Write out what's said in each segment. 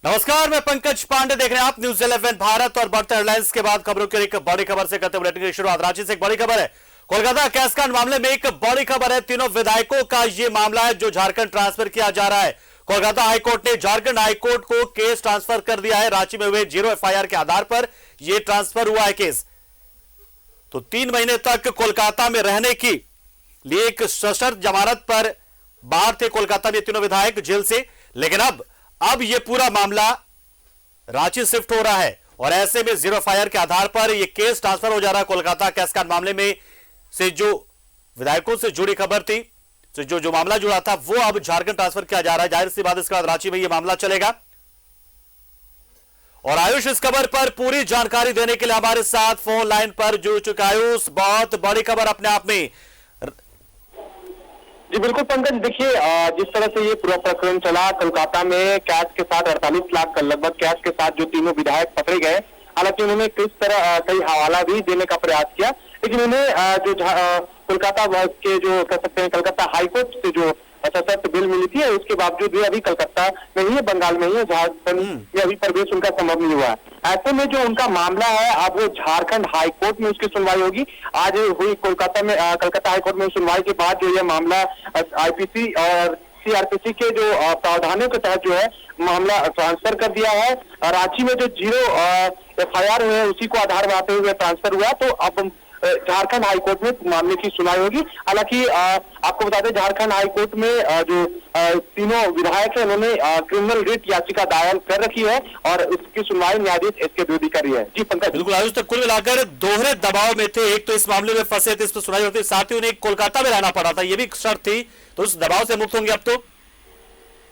नमस्कार, मैं पंकज पांडे, देख रहे हैं आप न्यूज़ 11 भारत। और बढ़ते हेडलाइंस के बाद खबरों की एक बड़ी खबर से करते बुलेटिन की शुरुआत। रांची से एक बड़ी खबर है। कोलकाता कैशकांड मामले में एक बड़ी खबर है। तीनों विधायकों का यह मामला है जो झारखंड ट्रांसफर किया जा रहा है। कोलकाता हाईकोर्ट ने झारखंड हाईकोर्ट को केस ट्रांसफर कर दिया है। रांची में हुए 0 एफआईआर के आधार पर यह ट्रांसफर हुआ है केस। तो 3 महीने तक कोलकाता में रहने की लिए एक सशर्त जमानत पर बाहर थे कोलकाता में तीनों विधायक जेल से, लेकिन अब यह पूरा मामला रांची शिफ्ट हो रहा है और ऐसे में 0 एफआईआर के आधार पर यह केस ट्रांसफर हो जा रहा है। कोलकाता कैशकांड मामले में से जो विधायकों से जुड़ी खबर थी, तो जो मामला जुड़ा था, वो अब झारखंड ट्रांसफर किया जा रहा है। जाहिर सी बात, इसके बाद रांची में यह मामला चलेगा। और आयुष इस खबर पर पूरी जानकारी देने के लिए हमारे साथ फोन लाइन पर जुड़ चुका है। आयुष, बहुत बड़ी खबर अपने आप में। जी बिल्कुल पंकज, देखिए जिस तरह से ये पूरा प्रकरण चला, कोलकाता में कैश के साथ 48 लाख का लगभग कैश के साथ जो तीनों विधायक पकड़े गए। हालांकि उन्होंने किस तरह कई हवाला भी देने का प्रयास किया, लेकिन उन्हें जो कोलकाता के जो कह सकते हैं कलकत्ता हाईकोर्ट से जो सशर्त बिल मिली थी, उसके बावजूद भी अभी कलकत्ता में ही है, बंगाल में ही है, झारखंड में अभी प्रवेश उनका संभव नहीं हुआ है। ऐसे में जो उनका मामला है, अब वो झारखंड हाईकोर्ट में उसकी सुनवाई होगी। आज हुई कोलकाता में कलकत्ता हाईकोर्ट में सुनवाई के बाद जो ये मामला आईपीसी और सीआरपीसी के जो प्रावधानों के तहत जो है मामला ट्रांसफर कर दिया है। रांची में जो 0 एफआईआर हुए उसी को आधार बनाते हुए ट्रांसफर हुआ। तो अब झारखंड हाईकोर्ट में मामले की सुनवाई होगी। हालांकि आपको बता दें, झारखंड हाईकोर्ट में जो तीनों विधायक हैं, उन्होंने क्रिमिनल रिट याचिका दायर कर रखी है और उसकी सुनवाई न्यायाधीश एस के द्विवेदी कर रही है। जी पंकज, बिल्कुल आयुष, तक कुल मिलाकर दोहरे दबाव में थे। एक तो इस मामले में फंसे थे, इस पर सुनवाई होती, साथ ही उन्हें कोलकाता में रहना पड़ा था, यह भी शर्त थी। तो उस दबाव से मुक्त होंगे अब तो?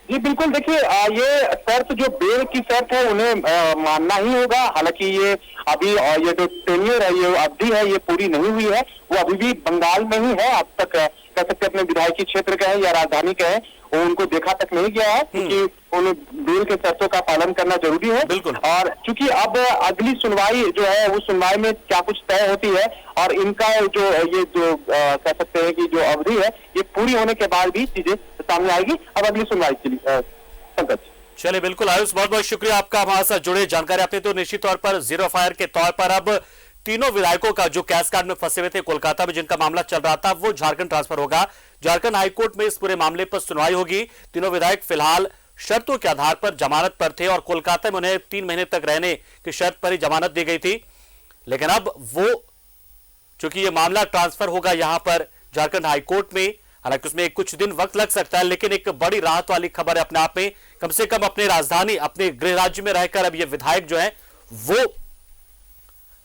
जी बिल्कुल, देखिए ये शर्त जो बेल की शर्त है उन्हें मानना ही होगा। हालांकि ये अभी ये जो टेन्योर है, ये अवधि है, ये पूरी नहीं हुई है। वो अभी भी बंगाल में ही है। अब तक कह सकते अपने विधायकी क्षेत्र के हैं या राजधानी के हैं, वो उनको देखा तक नहीं गया है, क्योंकि उन्हें बेल के शर्तों का पालन करना जरूरी है। बिल्कुल। और चूंकि अब अगली सुनवाई जो है, वो सुनवाई में क्या कुछ तय होती है और इनका जो ये जो कह सकते हैं कि जो अवधि है, ये पूरी होने के बाद भी चीजें सामने आएगी। अब अगली सुनवाई के लिए पंकज। चलिए, बिल्कुल आयुष, बहुत बहुत शुक्रिया आपका हमारे साथ जुड़े जानकारी आपने। तो निश्चित तौर पर 0 एफआईआर के तौर पर अब तीनों विधायकों का जो कैशकांड में फंसे हुए थे कोलकाता में, जिनका मामला चल रहा था, वो झारखंड ट्रांसफर होगा। झारखंड हाईकोर्ट में इस पूरे मामले पर सुनवाई होगी। तीनों विधायक फिलहाल शर्तों के आधार पर जमानत पर थे और कोलकाता में उन्हें 3 महीने तक रहने की शर्त पर ही जमानत दी गई थी। लेकिन अब वो चूंकि ये मामला ट्रांसफर होगा यहां पर झारखंड हाईकोर्ट में, हालांकि उसमें कुछ दिन वक्त लग सकता है, लेकिन एक बड़ी राहत वाली खबर है अपने आप में। कम से कम अपने राजधानी, अपने गृह राज्य में रहकर अब ये विधायक जो है वो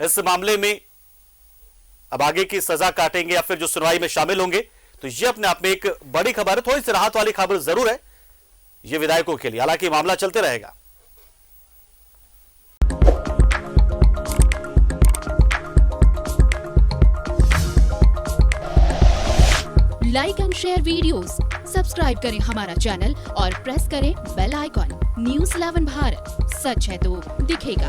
इस मामले में अब आगे की सजा काटेंगे या फिर जो सुनवाई में शामिल होंगे। तो ये अपने आप में एक बड़ी खबर है। थोड़ी सी राहत वाली खबर जरूर है ये विधायकों के लिए, हालांकि मामला चलते रहेगा। Like and share videos, subscribe करें हमारा चैनल और प्रेस करें बेल आइकॉन। न्यूज़ 11 भारत, सच है तो दिखेगा।